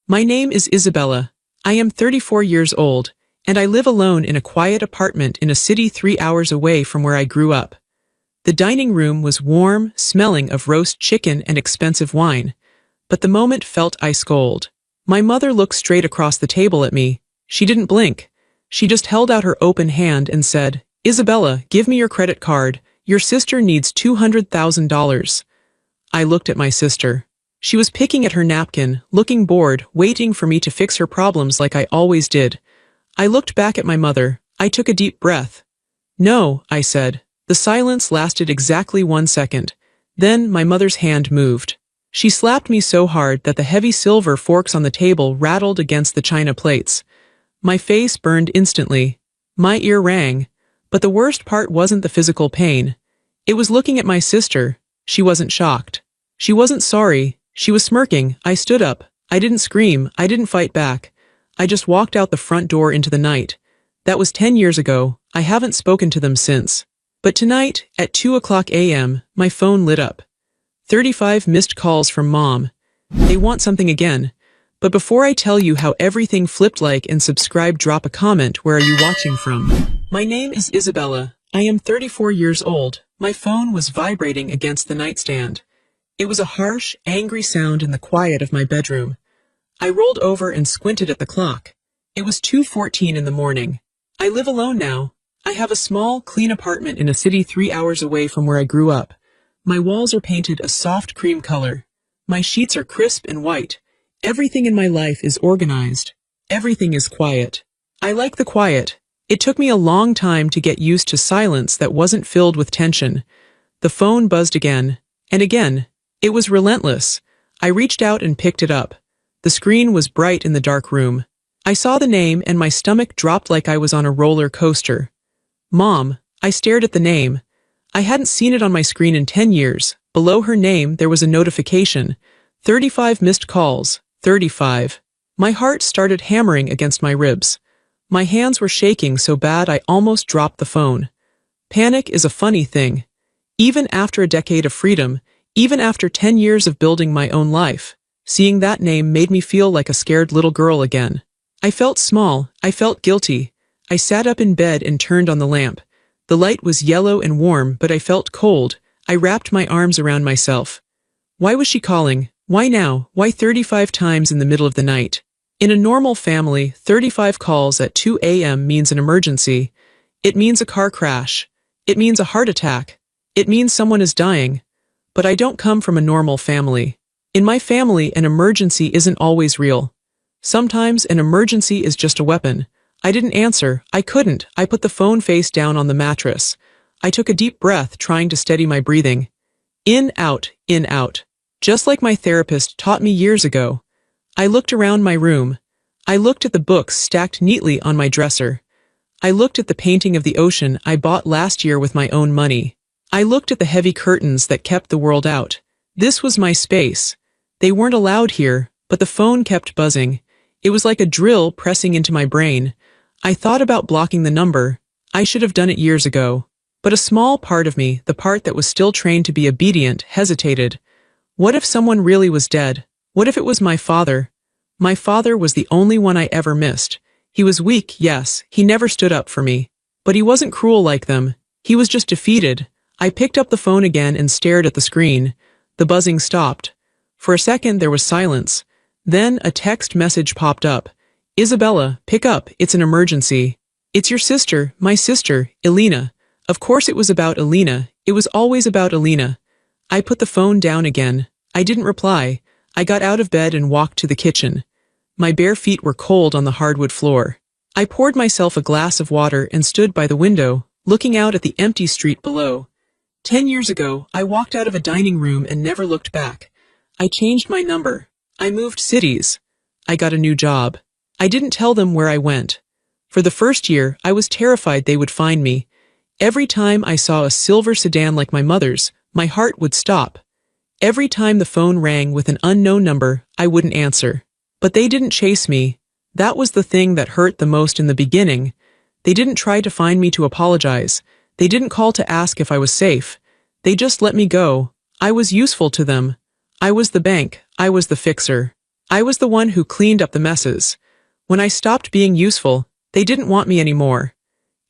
My name is Isabella. I am 34 years old, and I live alone in a quiet apartment in a city 3 hours away from where I grew up. The dining room was warm, smelling of roast chicken and expensive wine, but the moment felt ice cold. My mother looked straight across the table at me. She didn't blink. She just held out her open hand and said, "Isabella, give me your credit card. Your sister needs $200,000. I looked at my sister. She was picking at her napkin, looking bored, waiting for me to fix her problems like I always did. I looked back at my mother. I took a deep breath. "No," I said. The silence lasted exactly 1 second. Then my mother's hand moved. She slapped me so hard that the heavy silver forks on the table rattled against the china plates. My face burned instantly. My ear rang. But the worst part wasn't the physical pain. It was looking at my sister. She wasn't shocked. She wasn't sorry. She was smirking. I stood up. I didn't scream. I didn't fight back. I just walked out the front door into the night. That was 10 years ago. I haven't spoken to them since. But tonight, at 2 a.m., my phone lit up. 35 missed calls from Mom. They want something again. But before I tell you how everything flipped, like and subscribe, drop a comment. Where are you watching from? My name is Isabella. I am 34 years old. My phone was vibrating against the nightstand. It was a harsh, angry sound in the quiet of my bedroom. I rolled over and squinted at the clock. It was 2:14 in the morning. I live alone now. I have a small, clean apartment in a city 3 hours away from where I grew up. My walls are painted a soft cream color. My sheets are crisp and white. Everything in my life is organized. Everything is quiet. I like the quiet. It took me a long time to get used to silence that wasn't filled with tension. The phone buzzed again, and again. It was relentless. I reached out and picked it up. The screen was bright in the dark room. I saw the name and my stomach dropped like I was on a roller coaster. Mom. I stared at the name. I hadn't seen it on my screen in 10 years. Below her name there was a notification. 35 missed calls. 35. My heart started hammering against my ribs. My hands were shaking so bad I almost dropped the phone. Panic is a funny thing. Even after a decade of freedom, even after 10 years of building my own life, seeing that name made me feel like a scared little girl again. I felt small. I felt guilty. I sat up in bed and turned on the lamp. The light was yellow and warm, but I felt cold. I wrapped my arms around myself. Why was she calling? Why now? Why 35 times in the middle of the night? In a normal family, 35 calls at 2 a.m. means an emergency. It means a car crash. It means a heart attack. It means someone is dying. But I don't come from a normal family. In my family, an emergency isn't always real. Sometimes an emergency is just a weapon. I didn't answer. I couldn't. I put the phone face down on the mattress. I took a deep breath, trying to steady my breathing. In, out, in, out. Just like my therapist taught me years ago. I looked around my room. I looked at the books stacked neatly on my dresser. I looked at the painting of the ocean I bought last year with my own money. I looked at the heavy curtains that kept the world out. This was my space. They weren't allowed here, but the phone kept buzzing. It was like a drill pressing into my brain. I thought about blocking the number. I should have done it years ago. But a small part of me, the part that was still trained to be obedient, hesitated. What if someone really was dead? What if it was my father? My father was the only one I ever missed. He was weak, yes, he never stood up for me. But he wasn't cruel like them. He was just defeated. I picked up the phone again and stared at the screen. The buzzing stopped. For a second there was silence. Then a text message popped up. "Isabella, pick up, it's an emergency. It's your sister, my sister, Elena." Of course it was about Elena. It was always about Elena. I put the phone down again. I didn't reply. I got out of bed and walked to the kitchen. My bare feet were cold on the hardwood floor. I poured myself a glass of water and stood by the window, looking out at the empty street below. 10 years ago, I walked out of a dining room and never looked back. I changed my number. I moved cities. I got a new job. I didn't tell them where I went. For the first year, I was terrified they would find me. Every time I saw a silver sedan like my mother's, my heart would stop. Every time the phone rang with an unknown number, I wouldn't answer. But they didn't chase me. That was the thing that hurt the most in the beginning. They didn't try to find me to apologize. They didn't call to ask if I was safe. They just let me go. I was useful to them. I was the bank. I was the fixer. I was the one who cleaned up the messes. When I stopped being useful, they didn't want me anymore.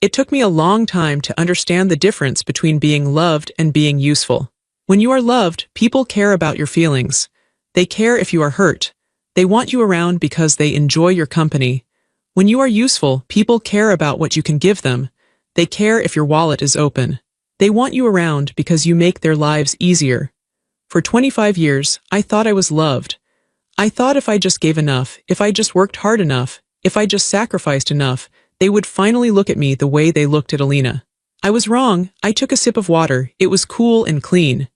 It took me a long time to understand the difference between being loved and being useful. When you are loved, people care about your feelings. They care if you are hurt. They want you around because they enjoy your company. When you are useful, people care about what you can give them. They care if your wallet is open. They want you around because you make their lives easier. For 25 years, I thought I was loved. I thought if I just gave enough, if I just worked hard enough, if I just sacrificed enough, they would finally look at me the way they looked at Alina. I was wrong. I took a sip of water. It was cool and clean.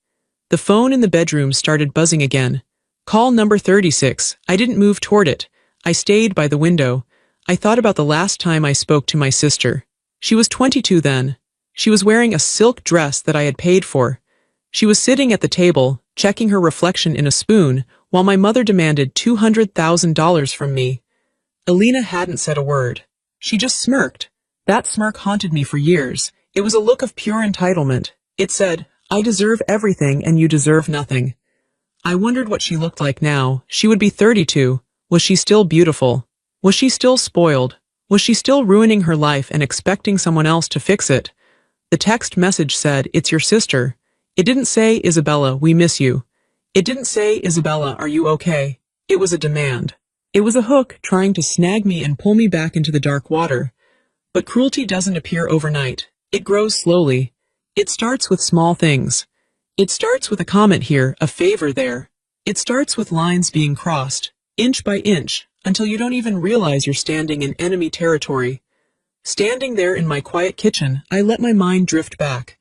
The phone in the bedroom started buzzing again. Call number 36. I didn't move toward it. I stayed by the window. I thought about the last time I spoke to my sister. She was 22 then. She was wearing a silk dress that I had paid for. She was sitting at the table, checking her reflection in a spoon, while my mother demanded $200,000 from me. Alina hadn't said a word. She just smirked. That smirk haunted me for years. It was a look of pure entitlement. It said, I deserve everything and you deserve nothing. I wondered what she looked like now. She would be 32. Was she still beautiful? Was she still spoiled? Was she still ruining her life and expecting someone else to fix it? The text message said, it's your sister. It didn't say, Isabella, we miss you. It didn't say, Isabella, are you okay? It was a demand. It was a hook trying to snag me and pull me back into the dark water. But cruelty doesn't appear overnight. It grows slowly. It starts with small things. It starts with a comment here, a favor there. It starts with lines being crossed, inch by inch, until you don't even realize you're standing in enemy territory. Standing there in my quiet kitchen, I let my mind drift back.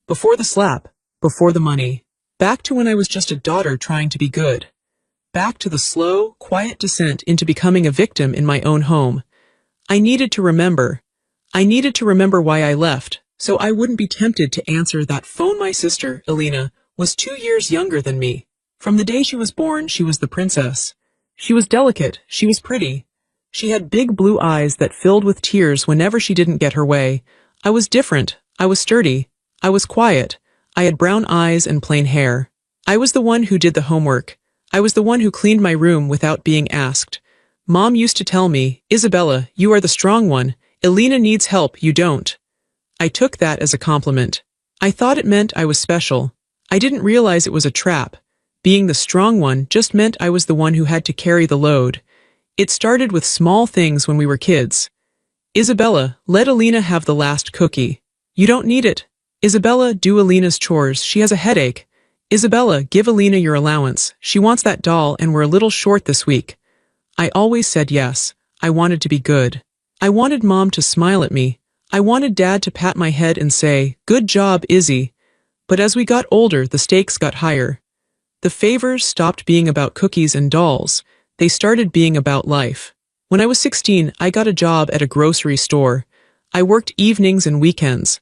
Before the slap, before the money. Back to when I was just a daughter trying to be good. Back to the slow, quiet descent into becoming a victim in my own home. I needed to remember. I needed to remember why I left, so I wouldn't be tempted to answer that phone. My sister, Alina, was 2 years younger than me. From the day she was born, she was the princess. She was delicate, she was pretty. She had big blue eyes that filled with tears whenever she didn't get her way. I was different. I was sturdy. I was quiet. I had brown eyes and plain hair. I was the one who did the homework. I was the one who cleaned my room without being asked. Mom used to tell me, Isabella, you are the strong one. Alina needs help, you don't. I took that as a compliment. I thought it meant I was special. I didn't realize it was a trap. Being the strong one just meant I was the one who had to carry the load. It started with small things when we were kids. Isabella, let Alina have the last cookie. You don't need it. Isabella, do Alina's chores, she has a headache. Isabella, give Alina your allowance, she wants that doll and we're a little short this week. I always said yes. I wanted to be good. I wanted Mom to smile at me. I wanted Dad to pat my head and say, good job, Izzy. But as we got older, the stakes got higher. The favors stopped being about cookies and dolls. They started being about life. When I was 16, I got a job at a grocery store. I worked evenings and weekends.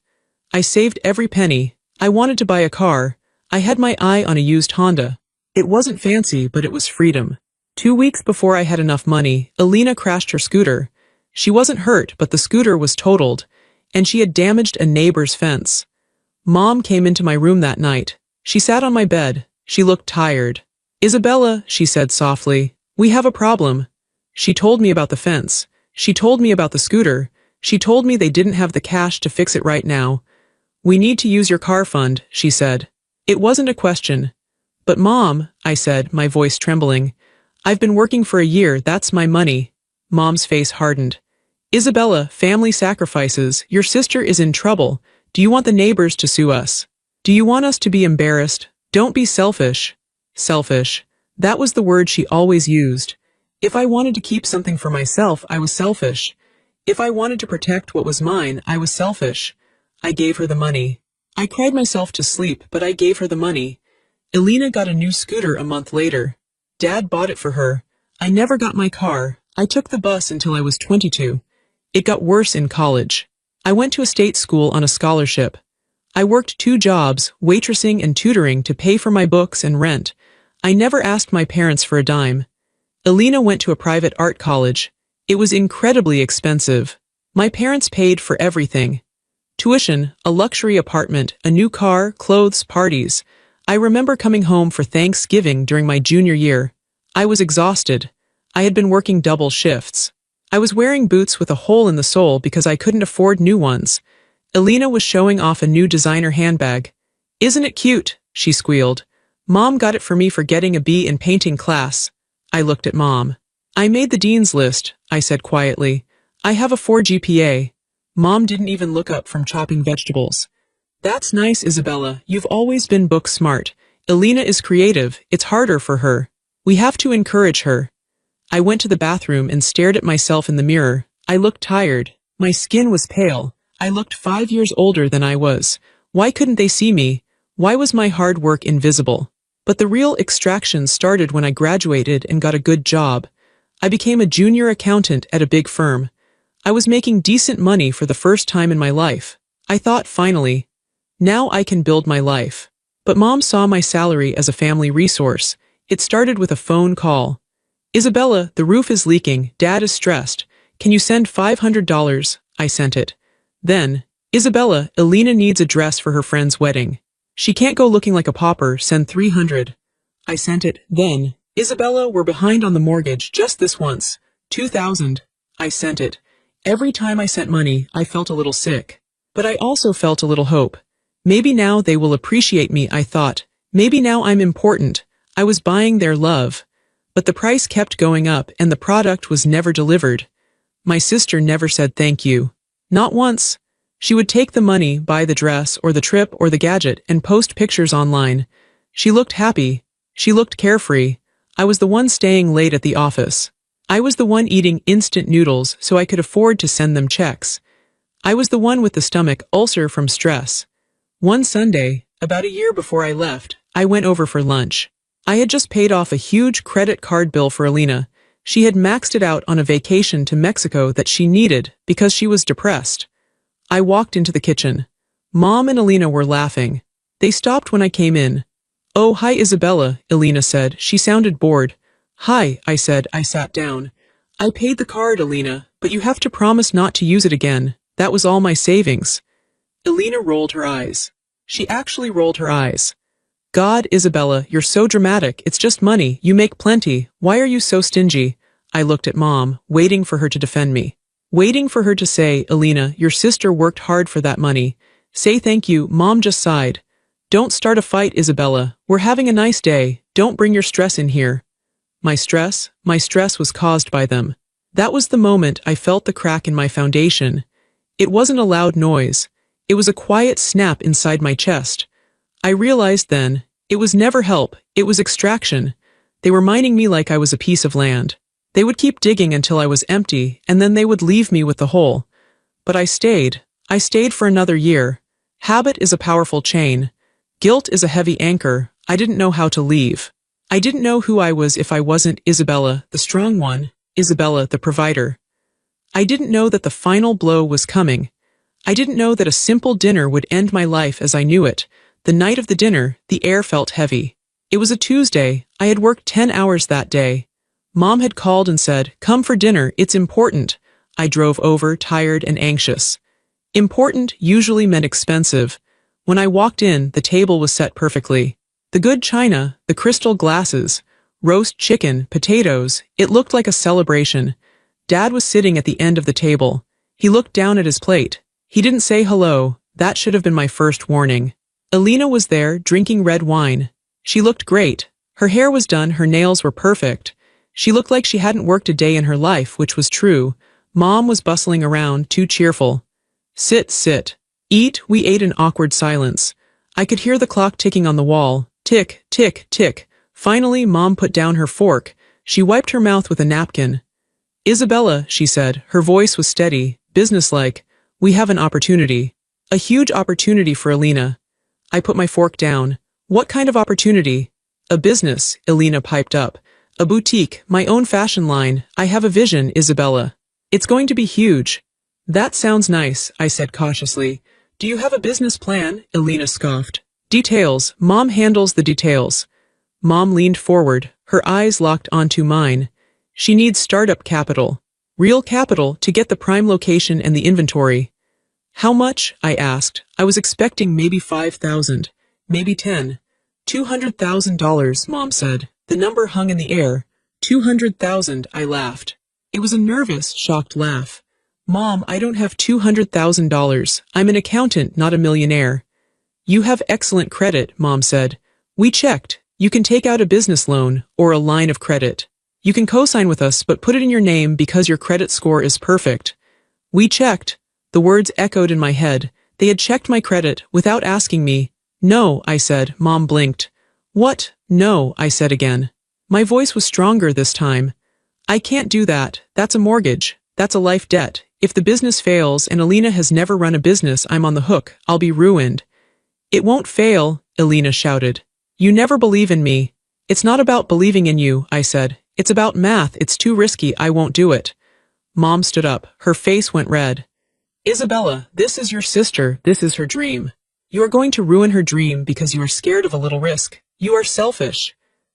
I saved every penny. I wanted to buy a car. I had my eye on a used Honda. It wasn't fancy, but it was freedom. 2 weeks before I had enough money, Alina crashed her scooter. She wasn't hurt, but the scooter was totaled, and she had damaged a neighbor's fence. Mom came into my room that night. She sat on my bed. She looked tired. Isabella, she said softly, we have a problem. She told me about the fence. She told me about the scooter. She told me they didn't have the cash to fix it right now. We need to use your car fund, she said. It wasn't a question. But Mom, I said, my voice trembling, I've been working for a year, that's my money. Mom's face hardened. Isabella, family sacrifices, your sister is in trouble. Do you want the neighbors to sue us? Do you want us to be embarrassed? Don't be selfish. Selfish. That was the word she always used. If I wanted to keep something for myself, I was selfish. If I wanted to protect what was mine, I was selfish. I gave her the money. I cried myself to sleep, but I gave her the money. Alina got a new scooter a month later. Dad bought it for her. I never got my car. I took the bus until I was 22. It got worse in college. I went to a state school on a scholarship. I worked 2 jobs, waitressing and tutoring, to pay for my books and rent. I never asked my parents for a dime. Alina went to a private art college. It was incredibly expensive. My parents paid for everything. Tuition, a luxury apartment, a new car, clothes, parties. I remember coming home for Thanksgiving during my junior year. I was exhausted. I had been working double shifts. I was wearing boots with a hole in the sole because I couldn't afford new ones. Elena was showing off a new designer handbag. "Isn't it cute?" she squealed. "Mom got it for me for getting a B in painting class." I looked at Mom. "I made the dean's list," I said quietly. "I have a 4 GPA. Mom didn't even look up from chopping vegetables. "That's nice, Isabella. You've always been book smart. Elena is creative. It's harder for her. We have to encourage her." I went to the bathroom and stared at myself in the mirror. I looked tired. My skin was pale. I looked 5 years older than I was. Why couldn't they see me? Why was my hard work invisible? But the real extraction started when I graduated and got a good job. I became a junior accountant at a big firm. I was making decent money for the first time in my life. I thought, finally, now I can build my life. But Mom saw my salary as a family resource. It started with a phone call. "Isabella, the roof is leaking. Dad is stressed. Can you send $500? I sent it. Then, "Isabella, Elena needs a dress for her friend's wedding. She can't go looking like a pauper. Send $300. I sent it. Then, "Isabella, we're behind on the mortgage just this once. $2,000. I sent it. Every time I sent money, I felt a little sick. But I also felt a little hope. Maybe now they will appreciate me, I thought. Maybe now I'm important. I was buying their love. But the price kept going up and the product was never delivered. My sister never said thank you. Not once. She would take the money, buy the dress or the trip or the gadget, and post pictures online. She looked happy. She looked carefree. I was the one staying late at the office. I was the one eating instant noodles so I could afford to send them checks. I was the one with the stomach ulcer from stress. One Sunday, about a year before I left, I went over for lunch. I had just paid off a huge credit card bill for Elena. She had maxed it out on a vacation to Mexico that she needed because she was depressed. I walked into the kitchen. Mom and Elena were laughing. They stopped when I came in. "Oh, hi Isabella," Elena said. She sounded bored. "Hi," I said. I sat down. "I paid the card, Elena, but you have to promise not to use it again. That was all my savings." Elena rolled her eyes. She actually rolled her eyes. "God, Isabella, you're so dramatic. It's just money. You make plenty. Why are you so stingy?" I looked at Mom, waiting for her to defend me. Waiting for her to say, "Elena, your sister worked hard for that money. Say thank you." Mom just sighed. "Don't start a fight, Isabella. We're having a nice day. Don't bring your stress in here." My stress was caused by them. That was the moment I felt the crack in my foundation. It wasn't a loud noise. It was a quiet snap inside my chest. I realized then, it was never help, it was extraction. They were mining me like I was a piece of land. They would keep digging until I was empty, and then they would leave me with the hole. But I stayed. I stayed for another year. Habit is a powerful chain. Guilt is a heavy anchor. I didn't know how to leave. I didn't know who I was if I wasn't Isabella, the strong one, Isabella, the provider. I didn't know that the final blow was coming. I didn't know that a simple dinner would end my life as I knew it. The night of the dinner, the air felt heavy. It was a Tuesday. I had worked 10 hours that day. Mom had called and said, "Come for dinner, it's important." I drove over, tired and anxious. Important usually meant expensive. When I walked in, the table was set perfectly. The good china, the crystal glasses, roast chicken, potatoes, it looked like a celebration. Dad was sitting at the end of the table. He looked down at his plate. He didn't say hello. That should have been my first warning. Elena was there, drinking red wine. She looked great. Her hair was done, her nails were perfect. She looked like she hadn't worked a day in her life, which was true. Mom was bustling around, too cheerful. "Sit, sit. Eat." We ate in awkward silence. I could hear the clock ticking on the wall. Tick, tick, tick. Finally, Mom put down her fork. She wiped her mouth with a napkin. "Isabella," she said. Her voice was steady, businesslike. "We have an opportunity. A huge opportunity for Elena." I put my fork down. "What kind of opportunity?" "A business," Elena piped up. "A boutique, my own fashion line. I have a vision, Isabella. It's going to be huge." "That sounds nice," I said cautiously. "Do you have a business plan?" Elena scoffed. "Details. Mom handles the details." Mom leaned forward, her eyes locked onto mine. "She needs startup capital. Real capital to get the prime location and the inventory." "How much?" I asked. I was expecting maybe 5,000, maybe 10. $200,000, Mom said. The number hung in the air. 200,000, I laughed. It was a nervous, shocked laugh. Mom, I don't have $200,000. I'm an accountant, not a millionaire. You have excellent credit, Mom said. We checked. You can take out a business loan or a line of credit. You can co-sign with us, but put it in your name because your credit score is perfect. We checked. The words echoed in my head. They had checked my credit without asking me. No, I said. Mom blinked. What? No, I said again. My voice was stronger this time. I can't do that. That's a mortgage. That's a life debt. If the business fails and Alina has never run a business, I'm on the hook. I'll be ruined. It won't fail, Alina shouted. You never believe in me. It's not about believing in you, I said. It's about math. It's too risky. I won't do it. Mom stood up. Her face went red. Isabella, this is your sister. This is her dream. You are going to ruin her dream because you are scared of a little risk. You are selfish.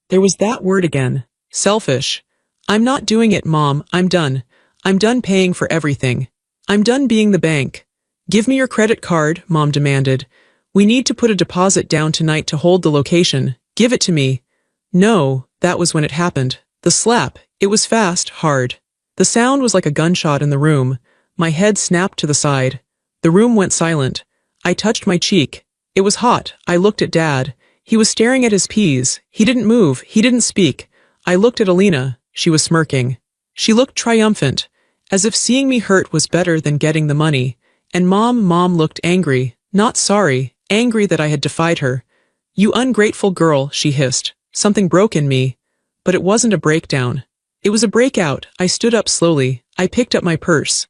There was that word again. Selfish. I'm not doing it, Mom. I'm done. I'm done paying for everything. I'm done being the bank. Give me your credit card, Mom demanded. We need to put a deposit down tonight to hold the location. Give it to me. No, that was when it happened. The slap. It was fast, hard. The sound was like a gunshot in the room. My head snapped to the side. The room went silent. I touched my cheek. It was hot. I looked at Dad. He was staring at his peas. He didn't move. He didn't speak. I looked at Alina. She was smirking. She looked triumphant, as if seeing me hurt was better than getting the money. And Mom looked angry, not sorry, angry that I had defied her. You ungrateful girl, she hissed. Something broke in me. But it wasn't a breakdown. It was a breakout. I stood up slowly. I picked up my purse.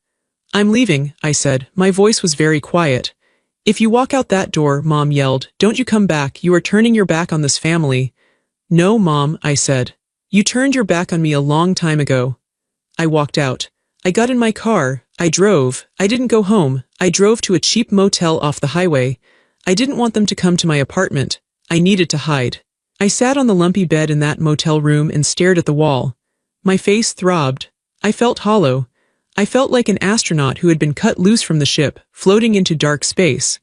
I'm leaving, I said. My voice was very quiet. If you walk out that door, Mom yelled, don't you come back. You are turning your back on this family. No, Mom, I said. You turned your back on me a long time ago. I walked out. I got in my car. I drove. I didn't go home. I drove to a cheap motel off the highway. I didn't want them to come to my apartment. I needed to hide. I sat on the lumpy bed in that motel room and stared at the wall. My face throbbed. I felt hollow. I felt like an astronaut who had been cut loose from the ship, floating into dark space.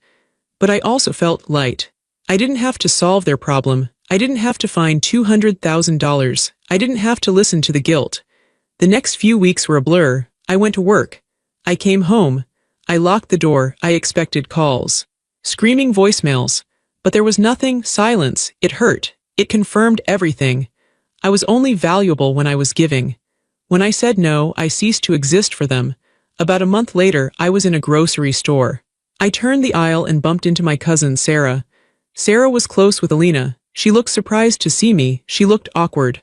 But I also felt light. I didn't have to solve their problem. I didn't have to find $200,000. I didn't have to listen to the guilt. The next few weeks were a blur. I went to work. I came home. I locked the door. I expected calls. Screaming voicemails. But there was nothing. Silence. It hurt. It confirmed everything. I was only valuable when I was giving. When I said no, I ceased to exist for them. About a month later, I was in a grocery store. I turned the aisle and bumped into my cousin, Sarah. Sarah was close with Alina. She looked surprised to see me. She looked awkward.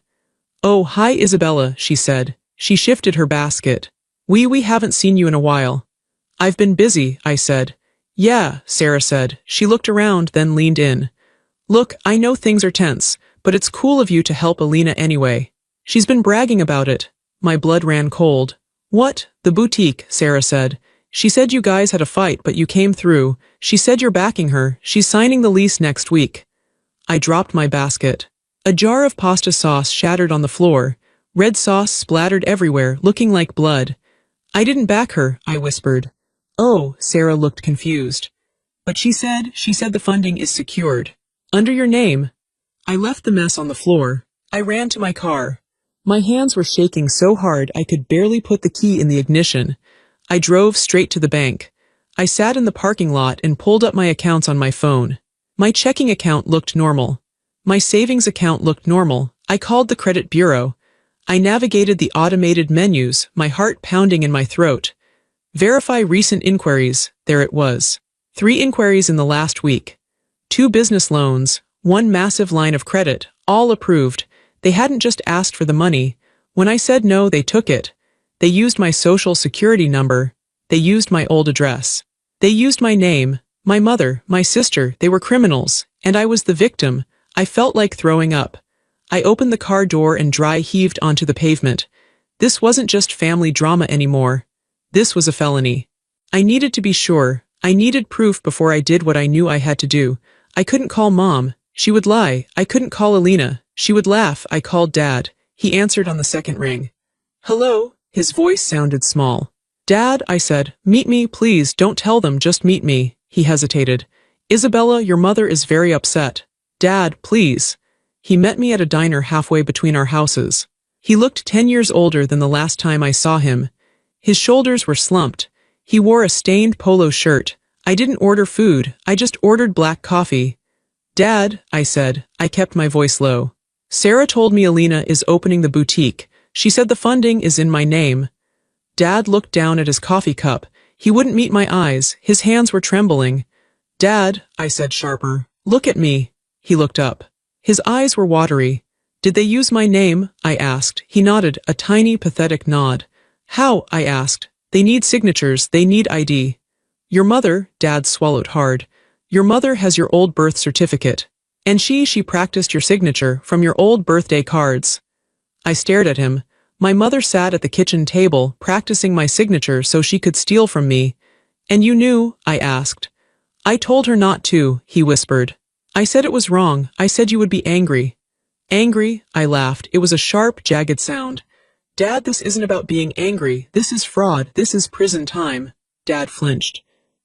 Oh, hi, Isabella, she said. She shifted her basket. We haven't seen you in a while. I've been busy, I said. Yeah, Sarah said. She looked around, then leaned in. Look, I know things are tense, but it's cool of you to help Alina anyway. She's been bragging about it. My blood ran cold. What? The boutique, Sarah said. She said you guys had a fight, but you came through. She said you're backing her. She's signing the lease next week. I dropped my basket. A jar of pasta sauce shattered on the floor. Red sauce splattered everywhere, looking like blood. I didn't back her, I whispered. Oh, Sarah looked confused. But she said the funding is secured. Under your name. I left the mess on the floor. I ran to my car. My hands were shaking so hard I could barely put the key in the ignition. I drove straight to the bank. I sat in the parking lot and pulled up my accounts on my phone. My checking account looked normal. My savings account looked normal. I called the credit bureau. I navigated the automated menus, my heart pounding in my throat. Verify recent inquiries. There it was. 3 inquiries in the last week. 2 business loans, 1 massive line of credit, all approved. They hadn't just asked for the money. When I said no, they took it. They used my social security number. They used my old address. They used my name, my mother, my sister. They were criminals, and I was the victim. I felt like throwing up. I opened the car door and dry heaved onto the pavement. This wasn't just family drama anymore. This was a felony. I needed to be sure. I needed proof before I did what I knew I had to do. I couldn't call Mom. She would lie. I couldn't call Alina. She would laugh. I called Dad. He answered on the second ring. Hello? His voice sounded small. Dad, I said, meet me, please. Don't tell them, just meet me. He hesitated. Isabella, your mother is very upset. Dad, please. He met me at a diner halfway between our houses. He looked 10 years older than the last time I saw him. His shoulders were slumped. He wore a stained polo shirt. I didn't order food, I just ordered black coffee. Dad, I said. I kept my voice low. Sarah told me Alina is opening the boutique. She said the funding is in my name. Dad looked down at his coffee cup. He wouldn't meet my eyes. His hands were trembling. Dad, I said sharper. Look at me. He looked up. His eyes were watery. Did they use my name? I asked. He nodded, a tiny, pathetic nod. How? I asked. They need signatures. They need ID. Your mother, Dad swallowed hard. Your mother has your old birth certificate. And she practiced your signature from your old birthday cards. I stared at him. My mother sat at the kitchen table, practicing my signature so she could steal from me. And you knew? I asked. I told her not to, he whispered. I said it was wrong. I said you would be angry. Angry? I laughed. It was a sharp, jagged sound. Dad, this isn't about being angry. This is fraud. This is prison time. Dad flinched.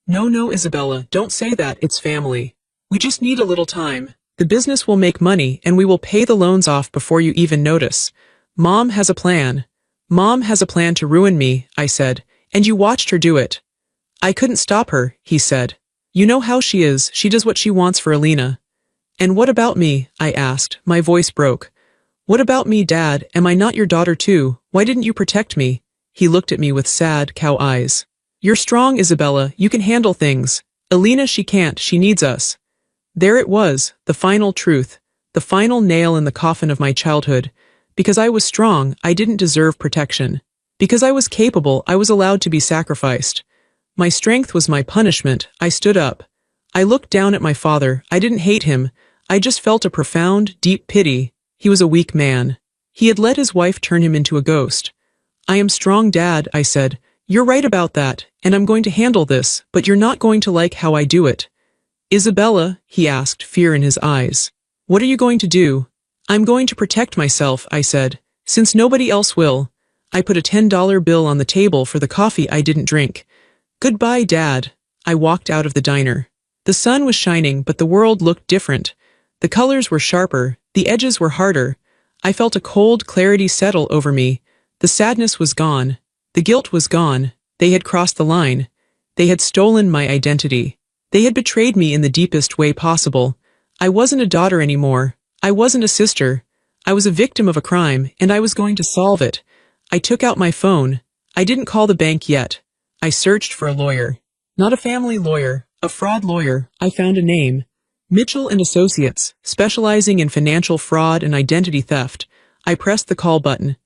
No, Isabella, don't say that. It's family. We just need a little time. The business will make money and we will pay the loans off before you even notice. Mom has a plan. Mom has a plan to ruin me, I said, and you watched her do it. I couldn't stop her, he said. You know how she is. She does what she wants for Alina. And what about me? I asked. My voice broke. What about me, Dad? Am I not your daughter too? Why didn't you protect me? He looked at me with sad, cow eyes. You're strong, Isabella. You can handle things. Alina, she can't. She needs us. There it was, the final truth, the final nail in the coffin of my childhood. Because I was strong, I didn't deserve protection. Because I was capable, I was allowed to be sacrificed. My strength was my punishment. I stood up. I looked down at my father. I didn't hate him. I just felt a profound, deep pity. He was a weak man. He had let his wife turn him into a ghost. I am strong, Dad, I said. You're right about that, and I'm going to handle this, but you're not going to like how I do it. Isabella, he asked, fear in his eyes. What are you going to do? I'm going to protect myself, I said, since nobody else will. I put a $10 bill on the table for the coffee I didn't drink. Goodbye, Dad. I walked out of the diner. The sun was shining, but the world looked different. The colors were sharper, the edges were harder. I felt a cold clarity settle over me. The sadness was gone. The guilt was gone. They had crossed the line. They had stolen my identity. They had betrayed me in the deepest way possible. I wasn't a daughter anymore. I wasn't a sister. I was a victim of a crime, and I was going to solve it. I took out my phone. I didn't call the bank yet. I searched for a lawyer. Not a family lawyer, a fraud lawyer. I found a name. Mitchell and Associates, specializing in financial fraud and identity theft. I pressed the call button.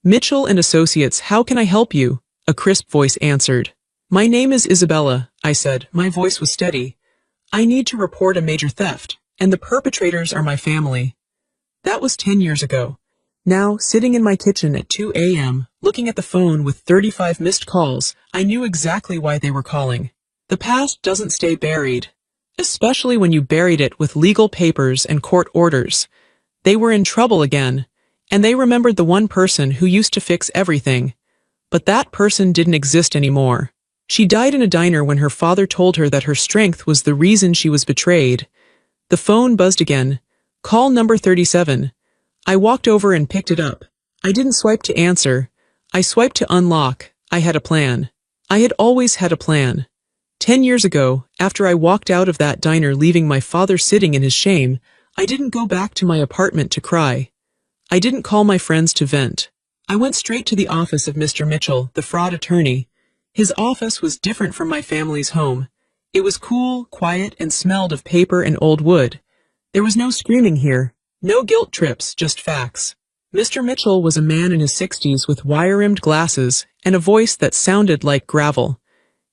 Mitchell and Associates, how can I help you? A crisp voice answered. My name is Isabella, I said. My voice was steady. I need to report a major theft, and the perpetrators are my family. That was 10 years ago. Now, sitting in my kitchen at 2 a.m., looking at the phone with 35 missed calls, I knew exactly why they were calling. The past doesn't stay buried, especially when you buried it with legal papers and court orders. They were in trouble again, and they remembered the one person who used to fix everything. But that person didn't exist anymore. She died in a diner when her father told her that her strength was the reason she was betrayed. The phone buzzed again. Call number 37. I walked over and picked it up. I didn't swipe to answer. I swiped to unlock. I had a plan. I had always had a plan. 10 years ago, after I walked out of that diner leaving my father sitting in his shame, I didn't go back to my apartment to cry. I didn't call my friends to vent. I went straight to the office of Mr. Mitchell, the fraud attorney. His office was different from my family's home. It was cool, quiet, and smelled of paper and old wood. There was no screaming here. No guilt trips, just facts. Mr. Mitchell was a man in his 60s with wire-rimmed glasses and a voice that sounded like gravel.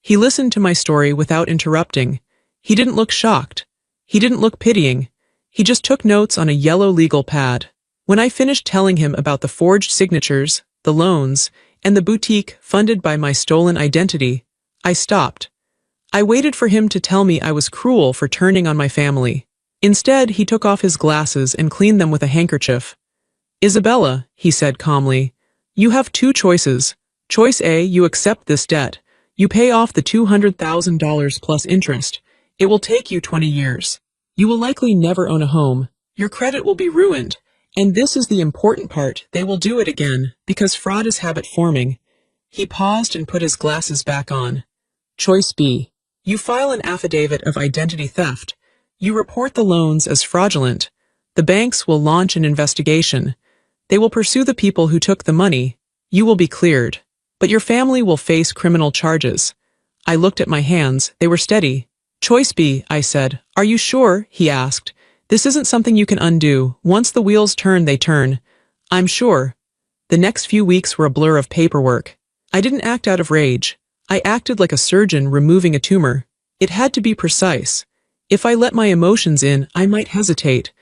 He listened to my story without interrupting. He didn't look shocked. He didn't look pitying. He just took notes on a yellow legal pad. When I finished telling him about the forged signatures, the loans, and the boutique funded by my stolen identity, I stopped. I waited for him to tell me I was cruel for turning on my family. Instead, he took off his glasses and cleaned them with a handkerchief. Isabella, he said calmly, you have two choices. Choice A, you accept this debt. You pay off the $200,000 plus interest. It will take you 20 years. You will likely never own a home. Your credit will be ruined. And this is the important part, they will do it again, because fraud is habit forming. He paused and put his glasses back on. Choice B. You file an affidavit of identity theft. You report the loans as fraudulent. The banks will launch an investigation. They will pursue the people who took the money. You will be cleared. But your family will face criminal charges. I looked at my hands. They were steady. Choice B, I said. Are you sure? He asked. This isn't something you can undo. Once the wheels turn, they turn. I'm sure. The next few weeks were a blur of paperwork. I didn't act out of rage. I acted like a surgeon removing a tumor. It had to be precise. If I let my emotions in, I might hesitate.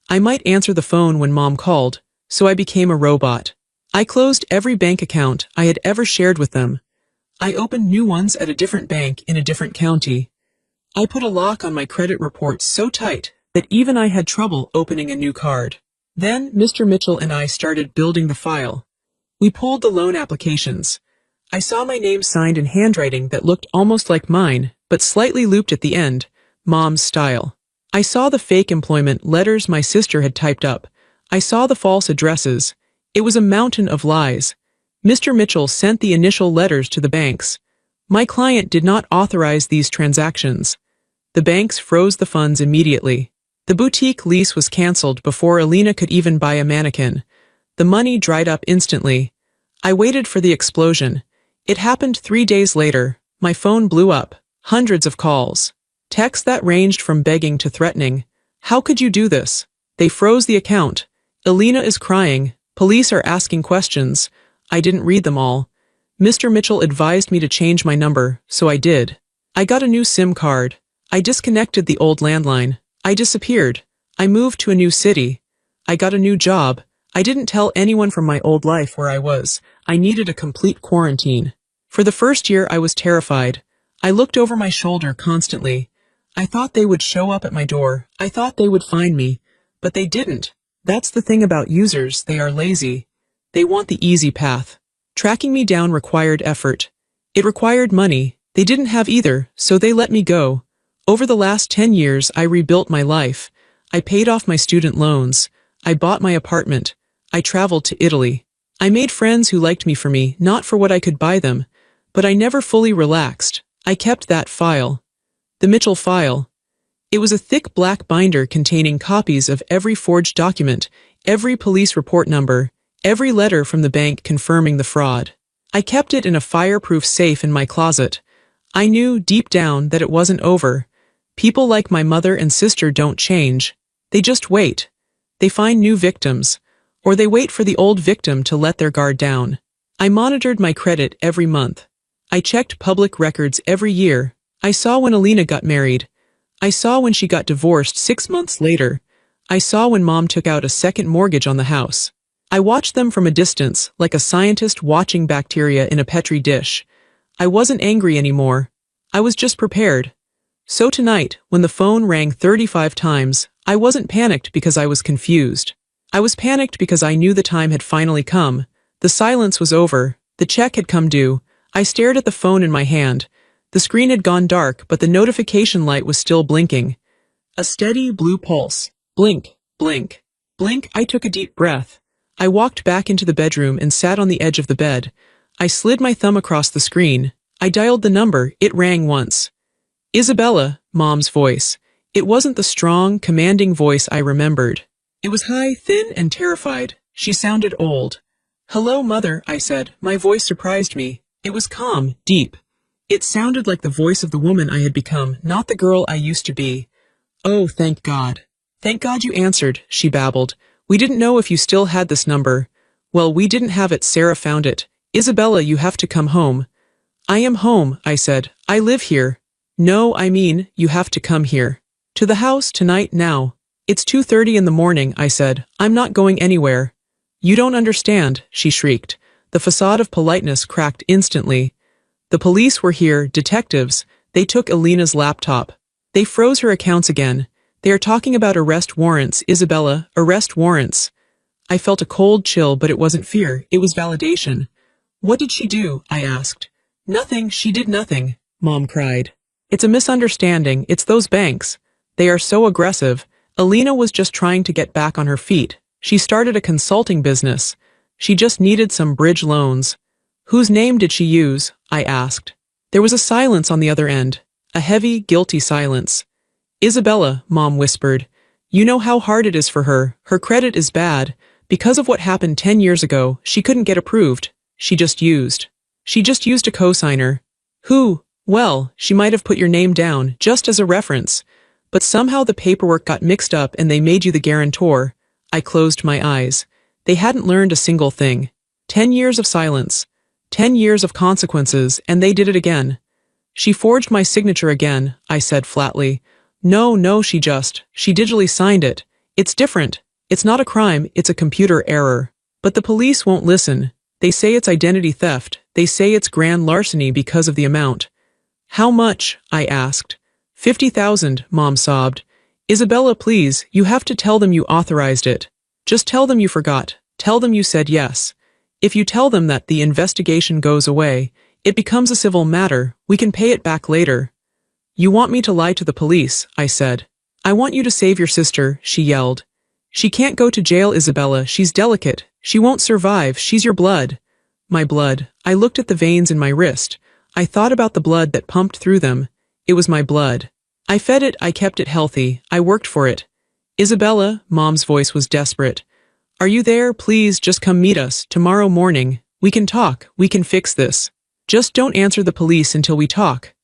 I might answer the phone when Mom called, so I became a robot. I closed every bank account I had ever shared with them. I opened new ones at a different bank in a different county. I put a lock on my credit reports so tight that even I had trouble opening a new card. Then Mr. Mitchell and I started building the file. We pulled the loan applications. I saw my name signed in handwriting that looked almost like mine, but slightly looped at the end, Mom's style. I saw the fake employment letters my sister had typed up. I saw the false addresses. It was a mountain of lies. Mr. Mitchell sent the initial letters to the banks. My client did not authorize these transactions. The banks froze the funds immediately. The boutique lease was canceled before Alina could even buy a mannequin. The money dried up instantly. I waited for the explosion. It happened 3 days later. My phone blew up. Hundreds of calls. Texts that ranged from begging to threatening. How could you do this? They froze the account. Alina is crying. Police are asking questions. I didn't read them all. Mr. Mitchell advised me to change my number, so I did. I got a new SIM card. I disconnected the old landline. I disappeared. I moved to a new city. I got a new job. I didn't tell anyone from my old life where I was. I needed a complete quarantine. For the first year, I was terrified. I looked over my shoulder constantly. I thought they would show up at my door. I thought they would find me. But they didn't. That's the thing about users, they are lazy. They want the easy path. Tracking me down required effort. It required money. They didn't have either, so they let me go. Over the last 10 years, I rebuilt my life. I paid off my student loans. I bought my apartment. I traveled to Italy. I made friends who liked me for me, not for what I could buy them. But I never fully relaxed. I kept that file. The Mitchell file. It was a thick black binder containing copies of every forged document, every police report number, every letter from the bank confirming the fraud. I kept it in a fireproof safe in my closet. I knew deep down that it wasn't over. People like my mother and sister don't change. They just wait. They find new victims. Or they wait for the old victim to let their guard down. I monitored my credit every month. I checked public records every year. I saw when Alina got married. I saw when she got divorced 6 months later. I saw when Mom took out a second mortgage on the house. I watched them from a distance, like a scientist watching bacteria in a Petri dish. I wasn't angry anymore. I was just prepared. So tonight, when the phone rang 35 times, I wasn't panicked because I was confused. I was panicked because I knew the time had finally come. The silence was over. The check had come due. I stared at the phone in my hand. The screen had gone dark, but the notification light was still blinking. A steady blue pulse. Blink, blink, blink. I took a deep breath. I walked back into the bedroom and sat on the edge of the bed. I slid my thumb across the screen. I dialed the number. It rang once. Isabella, Mom's voice. It wasn't the strong, commanding voice I remembered. It was high, thin, and terrified. She sounded old. Hello, Mother, I said. My voice surprised me. It was calm, deep. It sounded like the voice of the woman I had become, not the girl I used to be. Oh, thank God. Thank God you answered, she babbled. We didn't know if you still had this number. Well, we didn't have it. Sarah found it. Isabella, you have to come home. I am home, I said. I live here. No, I mean, you have to come here. To the house tonight now. It's 2:30 in the morning, I said. I'm not going anywhere. You don't understand, she shrieked. The facade of politeness cracked instantly. The police were here, detectives. They took Alina's laptop. They froze her accounts again. They are talking about arrest warrants, Isabella, arrest warrants. I felt a cold chill, but it wasn't fear, it was validation. What did she do? I asked. Nothing, she did nothing, Mom cried. It's a misunderstanding, it's those banks. They are so aggressive. Alina was just trying to get back on her feet. She started a consulting business. She just needed some bridge loans. Whose name did she use? I asked. There was a silence on the other end. A heavy, guilty silence. Isabella, Mom whispered. You know how hard it is for her. Her credit is bad. Because of what happened 10 years ago, she couldn't get approved. She just used a cosigner. Who? Well, she might have put your name down, just as a reference. But somehow the paperwork got mixed up and they made you the guarantor. I closed my eyes. They hadn't learned a single thing. 10 years of silence. 10 years of consequences, and they did it again. She forged my signature again, I said flatly. No, she digitally signed it. It's different. It's not a crime, it's a computer error. But the police won't listen. They say it's identity theft. They say it's grand larceny because of the amount. How much? I asked. 50,000, Mom sobbed. Isabella, please, you have to tell them you authorized it. Just tell them you forgot. Tell them you said yes. If you tell them that the investigation goes away, it becomes a civil matter. We can pay it back later. You want me to lie to the police, I said. I want you to save your sister, she yelled. She can't go to jail, Isabella. She's delicate. She won't survive. She's your blood. My blood. I looked at the veins in my wrist. I thought about the blood that pumped through them. It was my blood. I fed it, I kept it healthy. I worked for it. Isabella, Mom's voice was desperate. Are you there? Please just come meet us tomorrow morning. We can talk. We can fix this. Just don't answer the police until we talk.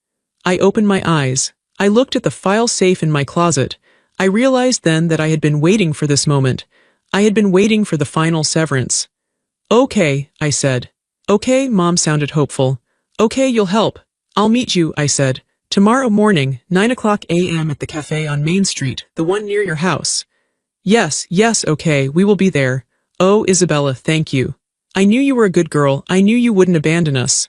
I opened my eyes. I looked at the file safe in my closet. I realized then that I had been waiting for this moment. I had been waiting for the final severance. Okay, I said. Okay, Mom sounded hopeful. Okay, you'll help. I'll meet you, I said. Tomorrow morning, 9 a.m. at the cafe on Main Street, the one near your house. Yes, okay, we will be there. Oh, Isabella, thank you. I knew you were a good girl. I knew you wouldn't abandon us.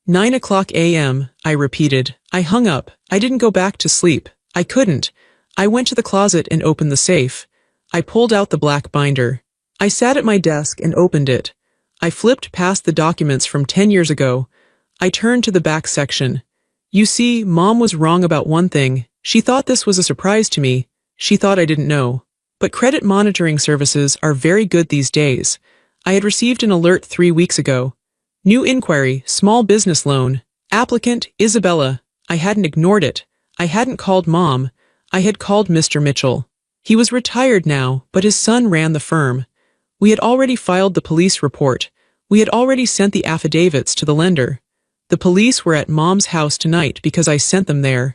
9 a.m., I repeated. I hung up. I didn't go back to sleep. I couldn't. I went to the closet and opened the safe. I pulled out the black binder. I sat at my desk and opened it. I flipped past the documents from 10 years ago. I turned to the back section. You see, Mom was wrong about one thing. She thought this was a surprise to me. She thought I didn't know. But credit monitoring services are very good these days. I had received an alert 3 weeks ago. New inquiry, small business loan. Applicant, Isabella. I hadn't ignored it. I hadn't called Mom. I had called Mr. Mitchell. He was retired now, but his son ran the firm. We had already filed the police report. We had already sent the affidavits to the lender. The police were at Mom's house tonight because I sent them there.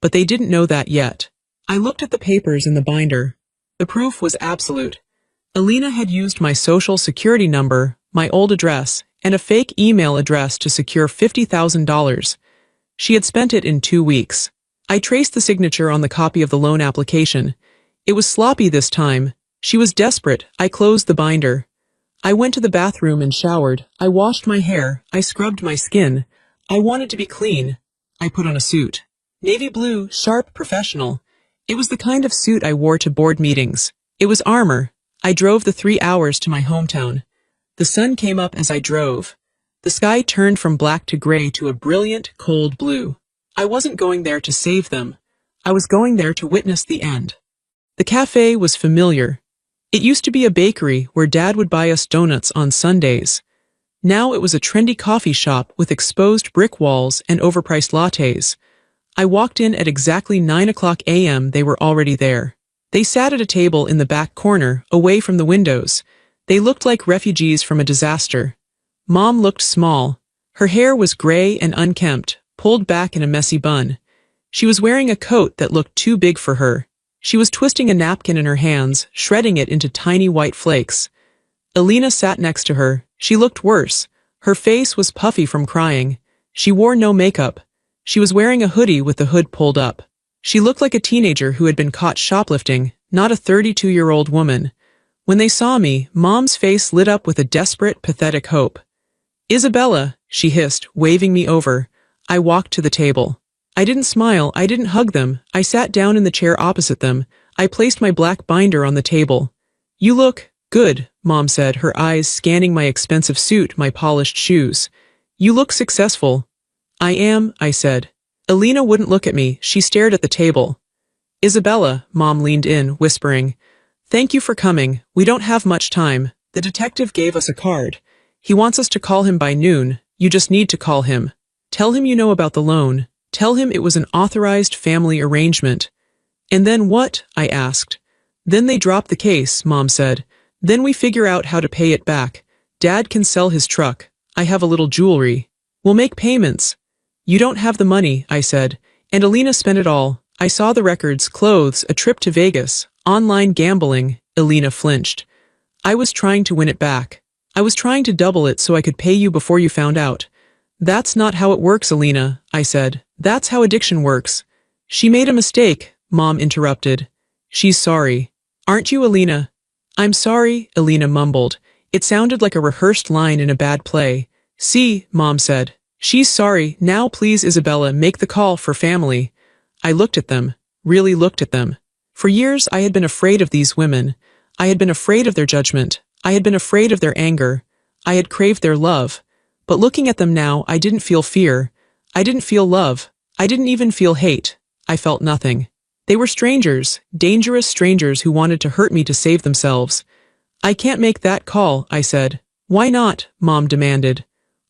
But they didn't know that yet. I looked at the papers in the binder. The proof was absolute. Alina had used my social security number, my old address, and a fake email address to secure $50,000. She had spent it in 2 weeks. I traced the signature on the copy of the loan application. It was sloppy this time. She was desperate. I closed the binder. I went to the bathroom and showered. I washed my hair. I scrubbed my skin. I wanted to be clean. I put on a suit. Navy blue, sharp, professional. It was the kind of suit I wore to board meetings. It was armor. I drove the 3 hours to my hometown. The sun came up as I drove. The sky turned from black to gray to a brilliant, cold blue. I wasn't going there to save them. I was going there to witness the end. The cafe was familiar. It used to be a bakery where Dad would buy us donuts on Sundays. Now it was a trendy coffee shop with exposed brick walls and overpriced lattes. I walked in at exactly 9 a.m. They were already there. They sat at a table in the back corner, away from the windows. They looked like refugees from a disaster. Mom looked small. Her hair was gray and unkempt, pulled back in a messy bun. She was wearing a coat that looked too big for her. She was twisting a napkin in her hands, shredding it into tiny white flakes. Alina sat next to her. She looked worse. Her face was puffy from crying. She wore no makeup. She was wearing a hoodie with the hood pulled up. She looked like a teenager who had been caught shoplifting, not a 32-year-old woman. When they saw me, Mom's face lit up with a desperate, pathetic hope. Isabella, she hissed, waving me over. I walked to the table. I didn't smile, I didn't hug them. I sat down in the chair opposite them. I placed my black binder on the table. You look good, Mom said, her eyes scanning my expensive suit, my polished shoes. You look successful. I am, I said. Alina wouldn't look at me. She stared at the table. Isabella, Mom leaned in, whispering. Thank you for coming. We don't have much time. The detective gave us a card. He wants us to call him by noon. You just need to call him. Tell him you know about the loan. Tell him it was an authorized family arrangement. And then what? I asked. Then they drop the case, Mom said. Then we figure out how to pay it back. Dad can sell his truck. I have a little jewelry. We'll make payments. You don't have the money, I said. And Alina spent it all. I saw the records, clothes, a trip to Vegas, online gambling. Alina flinched. I was trying to win it back. I was trying to double it so I could pay you before you found out. That's not how it works, Alina, I said. That's how addiction works. She made a mistake, Mom interrupted. She's sorry. Aren't you, Alina? I'm sorry, Alina mumbled. It sounded like a rehearsed line in a bad play. See, Mom said. She's sorry. Now please, Isabella, make the call for family. I looked at them, really looked at them. For years I had been afraid of these women. I had been afraid of their judgment. I had been afraid of their anger. I had craved their love. But looking at them now, I didn't feel fear. I didn't feel love. I didn't even feel hate. I felt nothing. They were strangers, dangerous strangers who wanted to hurt me to save themselves. I can't make that call, I said. Why not? Mom demanded.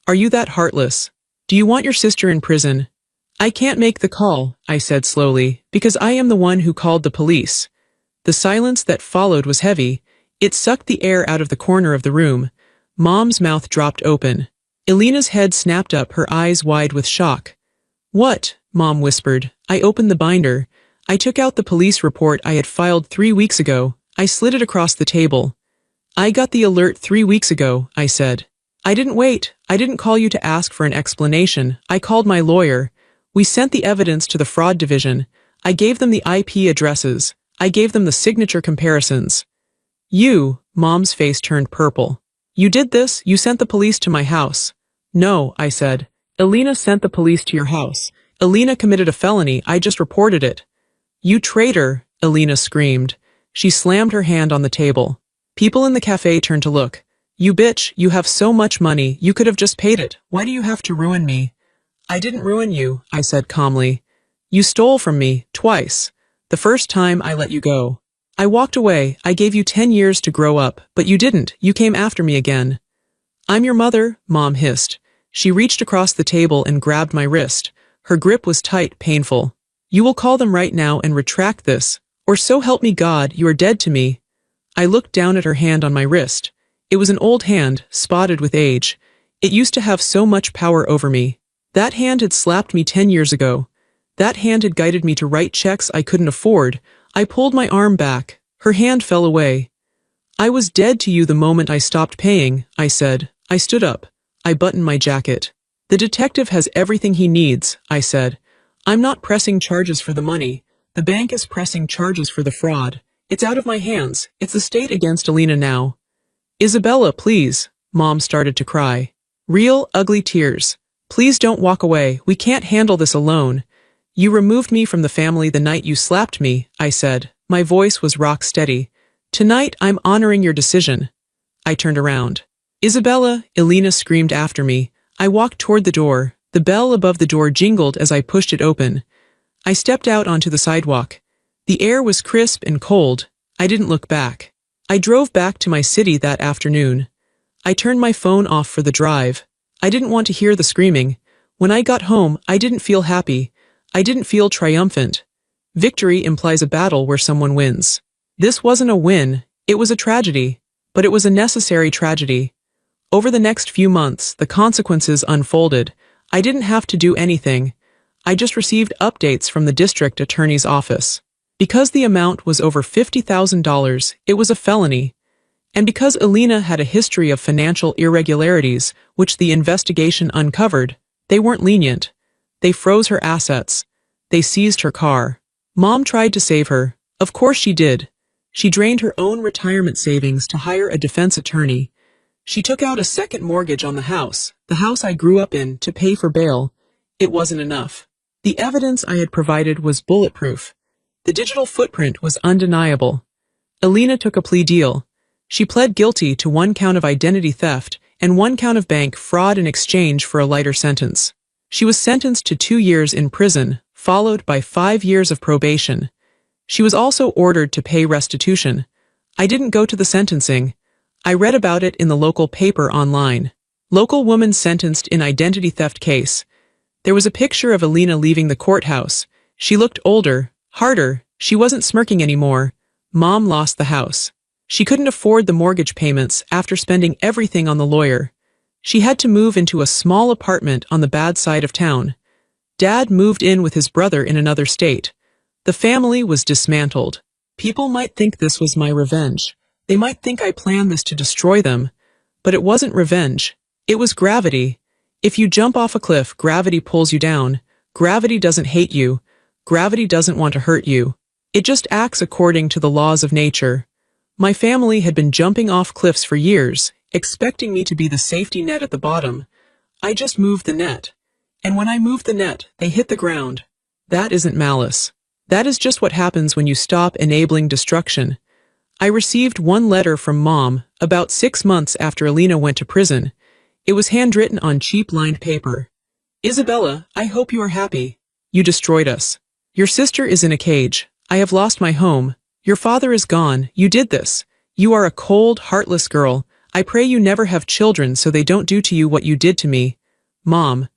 Are you that heartless? Do you want your sister in prison? I can't make the call, I said slowly, because I am the one who called the police. The silence that followed was heavy. It sucked the air out of the corner of the room. Mom's mouth dropped open. Alina's head snapped up, her eyes wide with shock. What? Mom whispered. I opened the binder. I took out the police report I had filed 3 weeks ago. I slid it across the table. I got the alert 3 weeks ago, I said. I didn't wait. I didn't call you to ask for an explanation. I called my lawyer. We sent the evidence to the fraud division. I gave them the IP addresses. I gave them the signature comparisons. You, Mom's face turned purple. You did this? You sent the police to my house. No, I said. Alina sent the police to your house. Alina committed a felony. I just reported it. You traitor, Alina screamed. She slammed her hand on the table. People in the cafe turned to look. You bitch, you have so much money, you could have just paid it. Why do you have to ruin me? I didn't ruin you, I said calmly. You stole from me, twice. The first time I let you go. I walked away. I gave you 10 years to grow up, but you didn't. You came after me again. I'm your mother, Mom hissed. She reached across the table and grabbed my wrist. Her grip was tight, painful. You will call them right now and retract this, or so help me God, you are dead to me. I looked down at her hand on my wrist. It was an old hand, spotted with age. It used to have so much power over me. That hand had slapped me 10 years ago. That hand had guided me to write checks I couldn't afford. I pulled my arm back. Her hand fell away. I was dead to you the moment I stopped paying, I said. I stood up. I buttoned my jacket. The detective has everything he needs, I said. I'm not pressing charges for the money. The bank is pressing charges for the fraud. It's out of my hands. It's the state against Alina now. Isabella, please. Mom started to cry. Real, ugly tears. Please don't walk away. We can't handle this alone. You removed me from the family the night you slapped me, I said. My voice was rock steady. Tonight, I'm honoring your decision. I turned around. Isabella, Alina screamed after me. I walked toward the door. The bell above the door jingled as I pushed it open. I stepped out onto the sidewalk. The air was crisp and cold. I didn't look back. I drove back to my city that afternoon. I turned my phone off for the drive. I didn't want to hear the screaming. When I got home, I didn't feel happy. I didn't feel triumphant. Victory implies a battle where someone wins. This wasn't a win. It was a tragedy. But it was a necessary tragedy. Over the next few months, the consequences unfolded. I didn't have to do anything. I just received updates from the district attorney's office. Because the amount was over $50,000, it was a felony. And because Alina had a history of financial irregularities, which the investigation uncovered, they weren't lenient. They froze her assets. They seized her car. Mom tried to save her. Of course she did. She drained her own retirement savings to hire a defense attorney. She took out a second mortgage on the house I grew up in, to pay for bail. It wasn't enough. The evidence I had provided was bulletproof. The digital footprint was undeniable. Alina took a plea deal. She pled guilty to 1 count of identity theft and 1 count of bank fraud in exchange for a lighter sentence. She was sentenced to 2 years in prison, followed by 5 years of probation. She was also ordered to pay restitution. I didn't go to the sentencing. I read about it in the local paper online. Local woman sentenced in identity theft case. There was a picture of Alina leaving the courthouse. She looked older, harder, she wasn't smirking anymore. Mom lost the house. She couldn't afford the mortgage payments after spending everything on the lawyer. She had to move into a small apartment on the bad side of town. Dad moved in with his brother in another state. The family was dismantled. People might think this was my revenge. They might think I planned this to destroy them. But it wasn't revenge. It was gravity. If you jump off a cliff, gravity pulls you down. Gravity doesn't hate you. Gravity doesn't want to hurt you. It just acts according to the laws of nature. My family had been jumping off cliffs for years, expecting me to be the safety net at the bottom. I just moved the net. And when I moved the net, they hit the ground. That isn't malice. That is just what happens when you stop enabling destruction. I received one letter from Mom about 6 months after Alina went to prison. It was handwritten on cheap lined paper. Isabella, I hope you are happy. You destroyed us. Your sister is in a cage. I have lost my home. Your father is gone. You did this. You are a cold, heartless girl. I pray you never have children so they don't do to you what you did to me. Mom.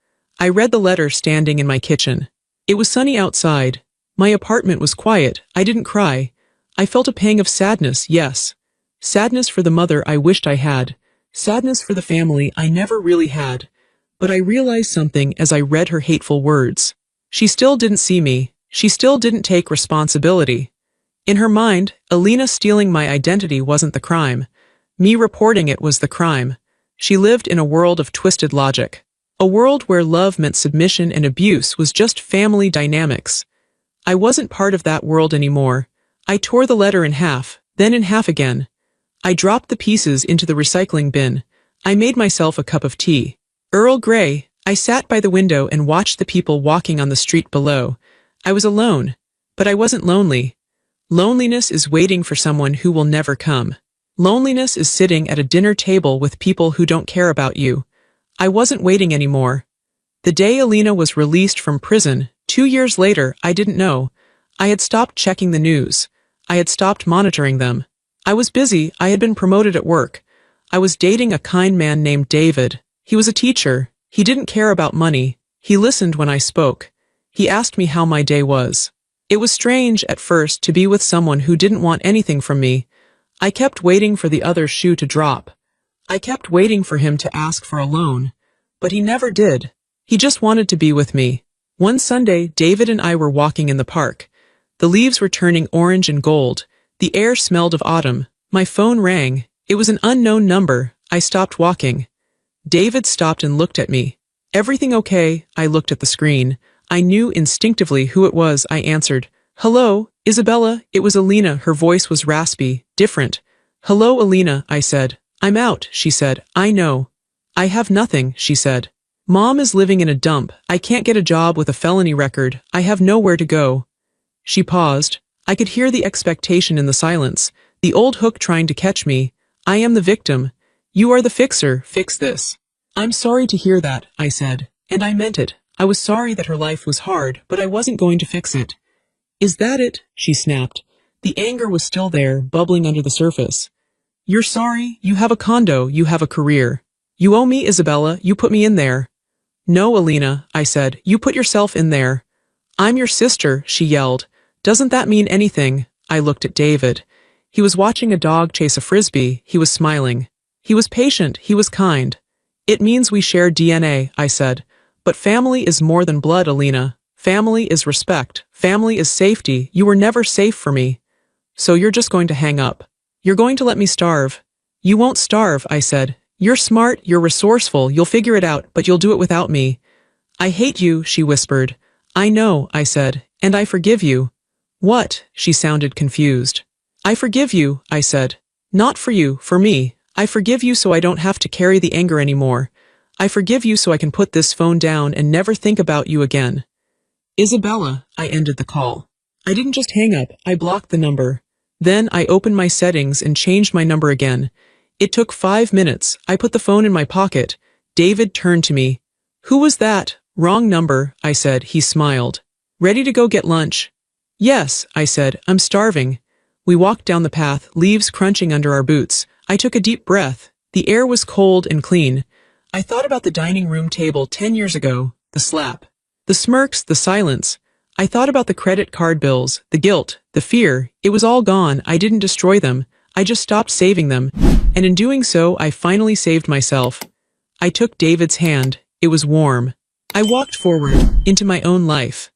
I read the letter standing in my kitchen. It was sunny outside. My apartment was quiet. I didn't cry. I felt a pang of sadness, yes. Sadness for the mother I wished I had. Sadness for the family I never really had. But I realized something as I read her hateful words. She still didn't see me. She still didn't take responsibility. In her mind, Alina stealing my identity wasn't the crime. Me reporting it was the crime. She lived in a world of twisted logic. A world where love meant submission and abuse was just family dynamics. I wasn't part of that world anymore. I tore the letter in half, then in half again. I dropped the pieces into the recycling bin. I made myself a cup of tea. Earl Grey. I sat by the window and watched the people walking on the street below. I was alone, but I wasn't lonely. Loneliness is waiting for someone who will never come. Loneliness is sitting at a dinner table with people who don't care about you. I wasn't waiting anymore. The day Alina was released from prison, 2 years later, I didn't know. I had stopped checking the news. I had stopped monitoring them. I was busy. I had been promoted at work. I was dating a kind man named David. He was a teacher. He didn't care about money. He listened when I spoke. He asked me how my day was. It was strange at first to be with someone who didn't want anything from me. I kept waiting for the other shoe to drop. I kept waiting for him to ask for a loan. But he never did. He just wanted to be with me. One Sunday, David and I were walking in the park. The leaves were turning orange and gold. The air smelled of autumn. My phone rang. It was an unknown number. I stopped walking. David stopped and looked at me. Everything okay? I looked at the screen. I knew instinctively who it was. I answered. Hello, Isabella? It was Alina. Her voice was raspy, different. Hello, Alina, I said. I'm out, she said. I know. I have nothing, she said. Mom is living in a dump. I can't get a job with a felony record. I have nowhere to go. She paused. I could hear the expectation in the silence, the old hook trying to catch me. I am the victim. You are the fixer. Fix this. I'm sorry to hear that, I said. And I meant it. I was sorry that her life was hard, but I wasn't going to fix it. Is that it? She snapped. The anger was still there, bubbling under the surface. You're sorry? You have a condo. You have a career. You owe me, Isabella. You put me in there. No, Alina, I said. You put yourself in there. I'm your sister, she yelled. Doesn't that mean anything? I looked at David. He was watching a dog chase a frisbee. He was smiling. He was patient. He was kind. It means we share DNA, I said. But family is more than blood, Alina. Family is respect. Family is safety. You were never safe for me. So you're just going to hang up. You're going to let me starve. You won't starve, I said. You're smart, you're resourceful, you'll figure it out, but you'll do it without me. I hate you, she whispered. I know, I said, and I forgive you. What? She sounded confused. I forgive you, I said. Not for you, for me. I forgive you so I don't have to carry the anger anymore. I forgive you so I can put this phone down and never think about you again. Isabella, I ended the call. I didn't just hang up, I blocked the number. Then I opened my settings and changed my number again. It took 5 minutes. I put the phone in my pocket. David turned to me. Who was that? Wrong number, I said. He smiled. Ready to go get lunch? Yes, I said. I'm starving. We walked down the path, leaves crunching under our boots. I took a deep breath. The air was cold and clean. I thought about the dining room table 10 years ago, the slap, the smirks, the silence. I thought about the credit card bills, the guilt, the fear. It was all gone. I didn't destroy them. I just stopped saving them. And in doing so, I finally saved myself. I took David's hand. It was warm. I walked forward, into my own life.